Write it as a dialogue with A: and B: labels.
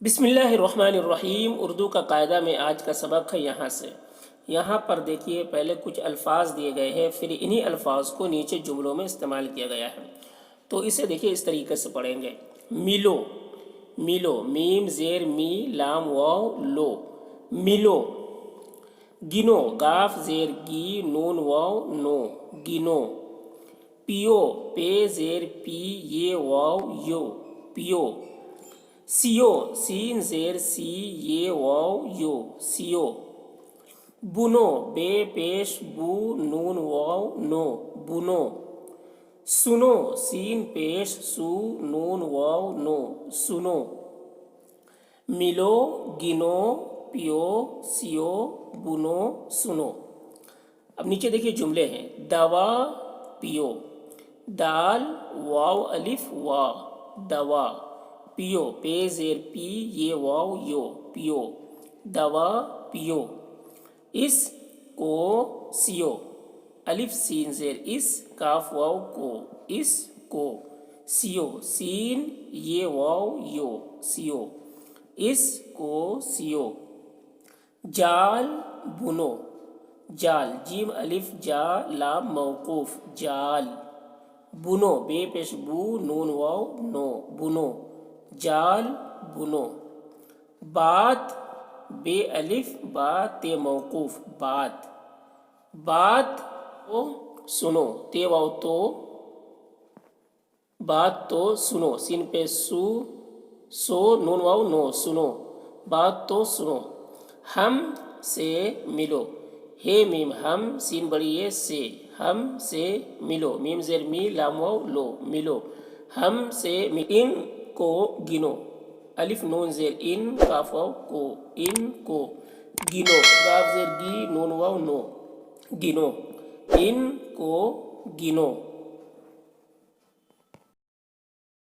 A: بسم اللہ الرحمن الرحیم۔ اردو کا قاعدہ میں آج کا سبق ہے یہاں پر دیکھیے، پہلے کچھ الفاظ دیے گئے ہیں، پھر انہی الفاظ کو نیچے جملوں میں استعمال کیا گیا ہے۔ تو اسے دیکھیے اس طریقے سے پڑھیں گے۔ ملو، ملو، میم زیر می لام واو لو، ملو۔ گنو، گاف زیر گی نون واو نو، گنو۔ پیو، پے زیر پی یہ واو یو، پیو۔ سیو، سین زیر سی یہ واو یو، سیو۔ بنو، بے پیش بو نون واو نو، بنو۔ سنو، سین پیش سو نون واو نو، سنو۔ ملو، گنو، پیو، سیو، بنو، سنو۔ اب نیچے دیکھیے جملے ہیں۔ دوا پیو، دال واو الف وا، دوا۔ پیو، پے زیر پی یہ واو یو، پیو، دوا پیو۔ اس کو سیو، الف سین زیر اس کاف واو کو، اس کو سیو، سین یہ واو یو، سیو، اس کو سیو۔ جال بنو، جال جیم الف جا لام موقوف، جال۔ بنو، بے پیش بو نون واو نو، بنو، جال بنو۔ بات، بے الف با تے موقوف، بات، بات تو سنو، تے واو تو، بات تو سنو، سین پہ سو سو نون واو نو، سنو، بات تو سنو۔ ہم سے ملو، ہے میم ہم سین بڑی ہے سے، ہم سے ملو، میم زیر می لام واو لو، ملو، ہم سے ان کو گنو، الف نون زیر ان کاف واو کو، ان کو گنو، کاف زیر گی نون واو نو، گنو، ان کو گنو۔